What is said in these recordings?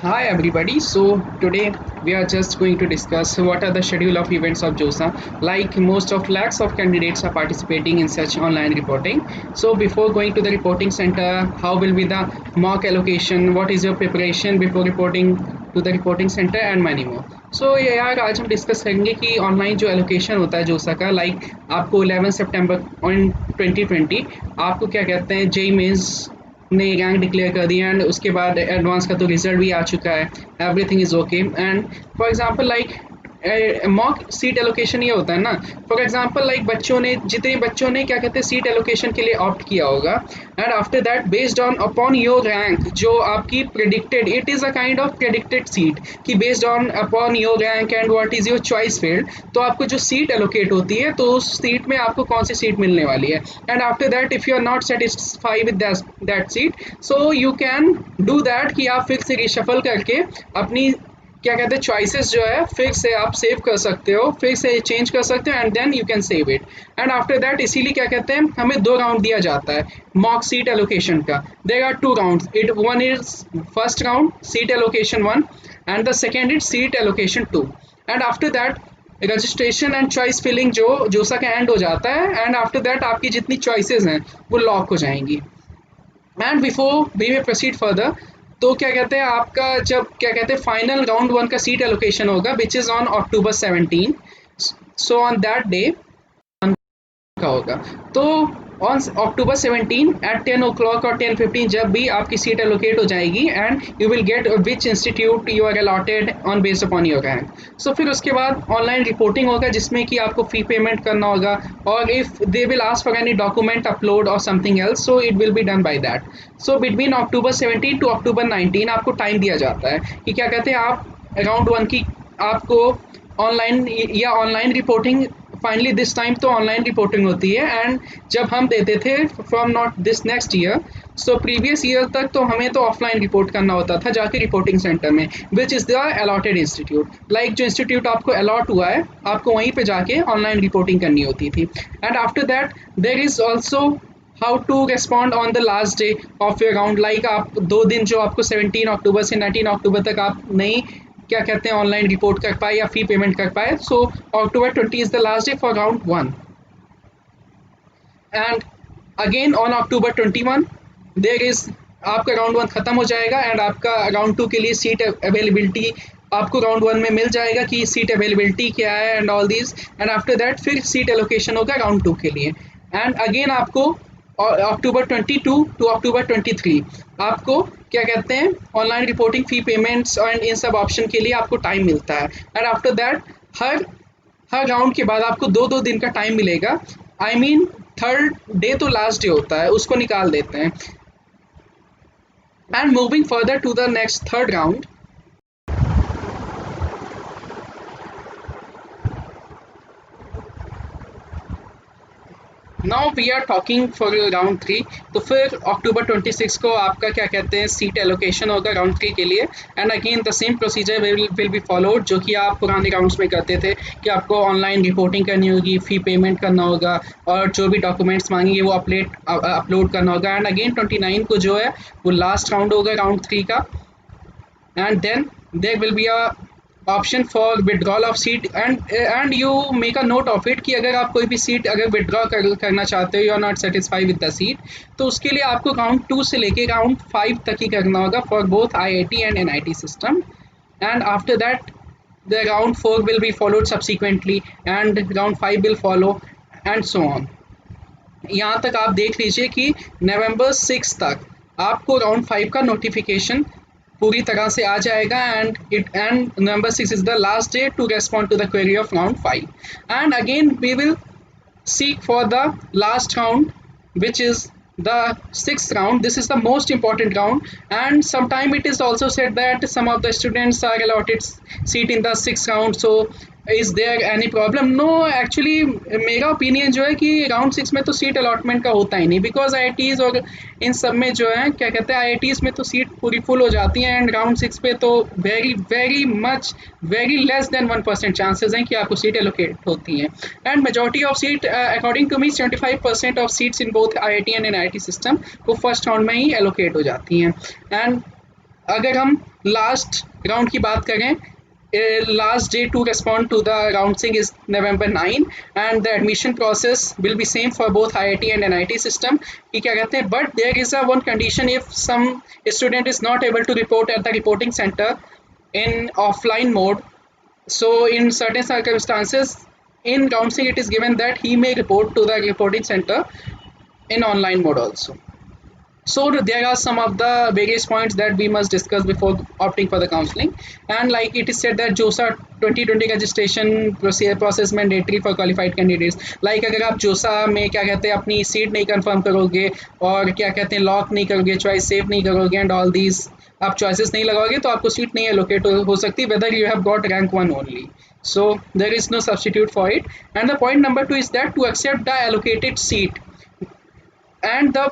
Hi everybody. So today we are just going to discuss what are the schedule of events of JOSA. Like most of lakhs of candidates are participating in such online reporting. So before going to the reporting center, how will be the mock allocation? What is your preparation before reporting to the reporting center and many more. So ये यार आज हम discuss करेंगे कि online जो allocation होता है जोसा का लाइक आपको 11 सितंबर ऑन 2020 आपको क्या कहते हैं जेई मेंस ने रैंक डिक्लेयर कर दिया एंड उसके बाद एडवांस का तो रिजल्ट भी आ चुका है everything is okay and for example like mock seat allocation ये होता है ना फॉर एग्जांपल लाइक बच्चों ने जितने बच्चों ने क्या कहते हैं सीट एलोकेशन के लिए ऑप्ट किया होगा and after that based on upon your rank जो आपकी predicted it is a kind of predicted seat कि based on upon your rank and what is your choice field तो आपको जो सीट एलोकेट होती है तो उस सीट में आपको कौन सी सीट मिलने वाली है and after that if you are not satisfied with that seat so you can do that कि आप फिर से रिशफल करके अपनी क्या कहते हैं चॉइसेस जो है फिर से आप सेव कर सकते हो फिर से चेंज कर सकते हो and then you can save it and after that इसीलिए क्या कहते हैं हमें 2 राउंड दिया जाता है मॉक सीट एलोकेशन का there are 2 rounds it one is first round seat allocation 1 and the second is seat allocation 2 and after that registration and choice filling जो जोसा का एंड हो जाता है एंड आफ्टर दैट आपकी जितनी choices हैं वो लॉक हो जाएंगी and before we may proceed further तो क्या कहते हैं आपका जब क्या कहते हैं फाइनल राउंड 1 का सीट एलोकेशन होगा which is on October 17 so on that day का होगा तो on October 17 at 10 o'clock और 10:15 जब भी आपकी सीट एलोकेट हो जाएगी and you will get which institute you are allotted on based upon your rank so फिर उसके बाद ऑनलाइन रिपोर्टिंग होगा जिसमें कि आपको फी पेमेंट करना होगा और if they will ask for any document upload और something else so it will be done by that so between October 17 to October 19 आपको टाइम दिया जाता है कि क्या कहते हैं आप राउंड 1 की आपको ऑनलाइन या online reporting finally this time तो ऑनलाइन रिपोर्टिंग होती है एंड जब हम देते थे from not this next year so previous year तक तो हमें तो ऑफलाइन रिपोर्ट करना होता था जाके रिपोर्टिंग सेंटर में which is the allotted institute like जो इंस्टीट्यूट आपको अलॉट हुआ है आपको वहीं पे जाके ऑनलाइन रिपोर्टिंग करनी होती थी and after that there is also how to respond on the last day of your round like आप 2 दिन जो आपको 17 अक्टूबर से 19 अक्टूबर तक आप नहीं क्या कहते हैं ऑनलाइन रिपोर्ट कर पाए या फी पेमेंट कर पाए सो अक्टूबर 20 is the last day for round 1 and again on October 21 there is आपका राउंड 1 खत्म हो जाएगा एंड आपका राउंड 2 के लिए सीट अवेलेबिलिटी आपको राउंड 1 में मिल जाएगा कि सीट अवेलेबिलिटी क्या है and all these and after that फिर सीट एलोकेशन होगा राउंड 2 के लिए एंड अगेन आपको अक्टूबर 22 टू अक्टूबर 23 आपको क्या कहते हैं online reporting fee payments and इन सब ऑप्शन के लिए आपको टाइम मिलता है एंड आफ्टर दैट हर हर राउंड के बाद आपको 2-2 दिन का टाइम मिलेगा आई मीन थर्ड डे तो लास्ट डे होता है उसको निकाल देते हैं and moving further to the next third round now we are talking for round 3 तो फिर अक्टूबर 26 को आपका क्या कहते हैं सीट एलोकेशन होगा राउंड 3 के लिए and again the same procedure will be followed जो कि आप पुराने राउंड्स में करते थे कि आपको ऑनलाइन रिपोर्टिंग करनी होगी फी पेमेंट करना होगा और जो भी डॉक्यूमेंट्स मांगेंगे वो अपलोड करना होगा एंड अगेन 29 को जो है वो लास्ट राउंड होगा राउंड 3 का and then there will be a option for withdrawal of seat and you make a note of it कि अगर आप कोई भी सीट अगर विड्रॉ करना चाहते हो you are not satisfied with the seat तो उसके लिए आपको राउंड 2 से लेके राउंड 5 तक ही करना होगा for both IIT and NIT system and after that the round 4 will be followed subsequently and round 5 will follow and so on यहाँ तक आप देख लीजिए कि नवंबर 6 तक आपको राउंड 5 का नोटिफिकेशन पूरी तरह से आ जाएगा and number 6 is the last day to respond to the query of round 5 and again we will seek for the last round which is the sixth round. This is the most important round and sometime it is also said that some of the students are allotted seat in the sixth round, so is there any problem? No, actually मेरा opinion जो है कि round 6 में तो seat allotment का होता ही नहीं because IITs और इन सब में जो है क्या कहते हैं IITs में तो सीट पूरी फुल हो जाती हैं एंड राउंड 6 पे तो वेरी लेस देन 1% चांसेस हैं कि आपको सीट एलोकेट होती हैं and majority of seat according to me 75% of seats in both IIT and NIT system वो फर्स्ट राउंड में ही एलोकेट हो जाती हैं एंड अगर हम लास्ट राउंड की बात करें, last day to respond to the announcing is November 9, and the admission process will be same for both IIT and NIT system कि क्या कहते हैं, but there is a one condition: if some student is not able to report at the reporting center in offline mode, so in certain circumstances in counseling it is given that he may report to the reporting center in online mode also. So there are some of the various points that we must discuss before opting for the counseling. And like it is said that JOSA 2020 registration process mandatory for qualified candidates. Like अगर आप JOSA में क्या कहते हैं अपनी seat नहीं confirm करोगे और क्या कहते हैं लॉक नहीं करोगे, चॉइस सेव नहीं करोगे एंड ऑल दीज आप चॉइसेस नहीं लगाओगे तो आपको सीट नहीं एलोकेट हो सकती whether you have got rank 1 only. So there is no substitute for it. And the point number 2 is that to accept the allocated seat and the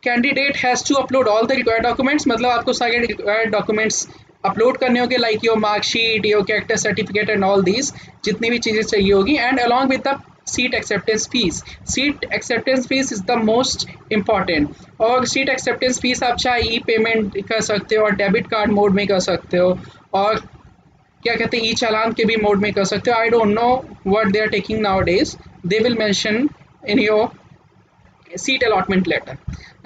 candidate has to upload all the required documents. मतलब आपको सारे required documents upload करने होंगे like your marksheet, your character certificate and all these जितनी भी चीज़ें चाहिए होगी. And along with the seat acceptance fees. Seat acceptance fees is the most important. और सीट एक्सेप्टेंस फीस आप चाहे ई पेमेंट कर सकते हो और डेबिट कार्ड मोड में कर सकते हो और क्या कहते हैं ई चालान के भी मोड में कर सकते हो. I don't know what they are taking nowadays. They will mention in your seat allotment letter.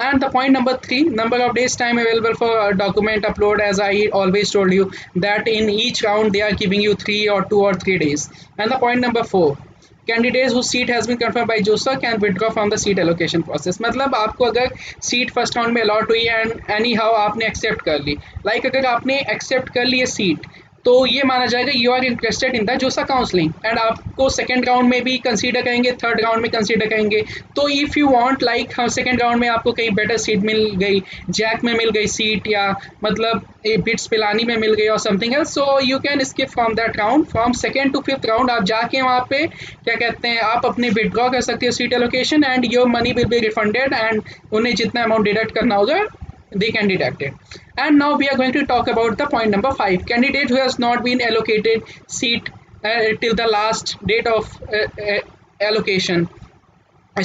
And the point number 3, number of days time available for document upload. As I always told you that in each round they are giving you 3 or 2 or 3 days. And the point number 4, candidates whose seat has been confirmed by JOSA can withdraw from the seat allocation process. मतलब आपको अगर seat first round में allot हुई and any how आपने accept कर ली, like अगर आपने accept कर ली सीट तो ये माना जाएगा you are interested in the JoSAA counselling and आपको सेकेंड राउंड में भी कंसीडर करेंगे, थर्ड राउंड में कंसीडर करेंगे. तो if you want like second round में आपको कहीं बेटर सीट मिल गई, जैक में मिल गई सीट या मतलब बिट्स पिलानी में मिल गई और something else, so you can skip from that round. From second to fifth round आप जाके वहाँ पे क्या कहते हैं आप अपने विड्रॉ कर सकते हो seat allocation and your money will be refunded and उन्हें जितना अमाउंट डिडक्ट करना होगा they can deduct it. And now we are going to talk about the point number 5, candidate who has not been allocated seat till the last date of allocation,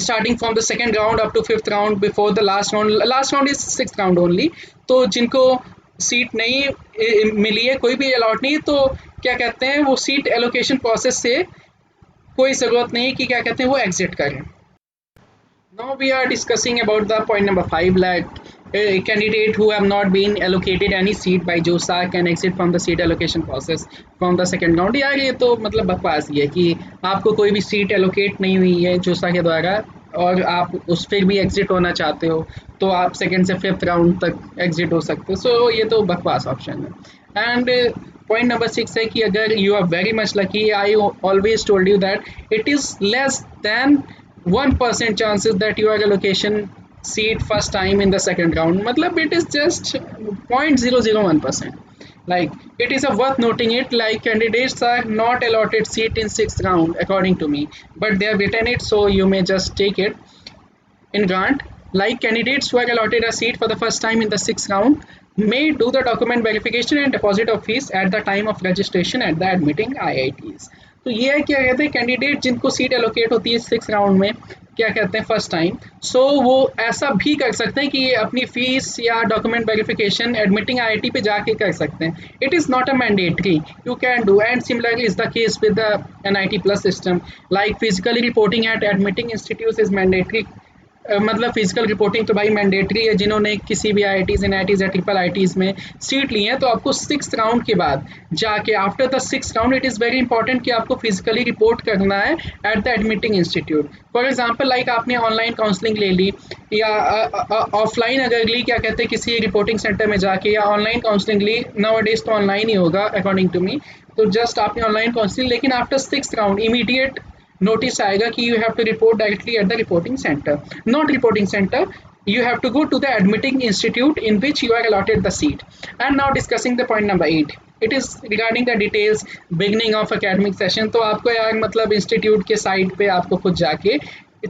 starting from the second round up to fifth round before the last round is sixth round only. तो जिनको seat नहीं मिली है, कोई भी allot नहीं, तो क्या कहते हैं वो सीट एलोकेशन प्रोसेस से कोई ज़रूरत नहीं कि क्या कहते हैं वो एग्जिट करें. Now we are discussing about the point number 5, like a candidate who have not been allocated any seat by JOSA can exit from the seat allocation process from the second round. यार ये तो मतलब बकवास ही है कि आपको कोई भी सीट एलोकेट नहीं हुई है जोसा के द्वारा और आप उस फिर भी एग्जिट होना चाहते हो तो आप सेकेंड से फिफ्थ राउंड तक एग्जिट हो सकते हो. सो ये तो बकवास ऑप्शन है. एंड पॉइंट नंबर 6 है कि अगर you are very much lucky, I always told you that it is less than 1% chances that you are allocation seat first time in the second round. मतलब it is just 0.001%. Like it is a worth noting it, like candidates are not allotted seat in sixth round according to me, but they have written it, so you may just take it in grant. Like candidates who are allotted a seat for the first time in the sixth round may do the document verification and deposit of fees at the time of registration at the admitting IITs. तो ये है क्या कहते हैं candidate जिनको seat allocate होती है six round में क्या कहते हैं फर्स्ट टाइम, सो वो ऐसा भी कर सकते हैं कि अपनी फीस या डॉक्यूमेंट वेरिफिकेशन एडमिटिंग आईआईटी पे जाके कर सकते हैं. It is not a mandatory, you can do. And similarly is the case with the NIT plus system. Like physically reporting at admitting institute is mandatory. मतलब physical reporting तो भाई mandatory है. जिन्होंने किसी भी IITs NITs या IIITs में seat ली है तो आपको सिक्स राउंड के बाद जाके after the six round it is very important कि आपको फिजिकली रिपोर्ट करना है at the admitting institute. For example like आपने ऑनलाइन काउंसलिंग ले ली या ऑफलाइन अगर ली क्या कहते हैं किसी रिपोर्टिंग सेंटर में जाके, या ऑनलाइन काउंसलिंग ली, नाउ डेज तो ऑनलाइन ही होगा अकॉर्डिंग टू मी, तो जस्ट आपने ऑनलाइन काउंसलिंग, लेकिन after six round immediate notice आएगा कि you have to report directly at the reporting centre, not reporting centre, you have to go to the admitting institute in which you are allotted the seat. And now discussing the point number 8, it is regarding the details beginning of academic session. तो आपको यार मतलब institute के site पे आपको खुद जाके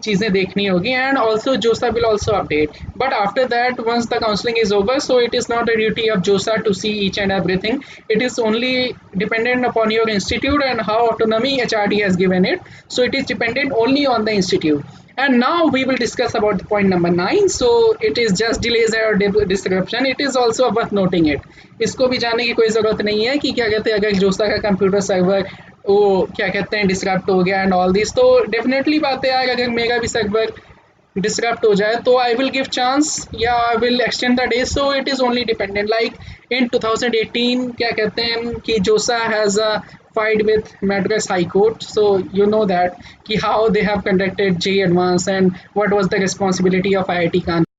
चीज़ें देखनी होगी and also JoSAA will also update. But after that once the counselling is over, so it is not the duty of JoSAA to see each and everything. It is only dependent upon your institute and how autonomy HRD has given it. So it is dependent only on the institute. And now we will discuss about the point number 9. So it is just delays or disruption. It is also worth noting it. इसको भी जानने की कोई ज़रूरत नहीं है कि क्या कहते हैं अगर जोसा का कंप्यूटर सर्वर वो क्या कहते हैं डिसरप्ट हो गया एंड ऑल दिस, तो डेफिनेटली बात है यार, अगर मेरा भी सर्वर डिसरप्ट हो जाए तो आई विल गिव चांस या I will extend the day. So it is only dependent. Like in 2018 क्या कहते हैं कि जोसा has a fight with Madras High Court. So you know that ki how they have conducted J Advance and what was the responsibility of IIT Kanpur.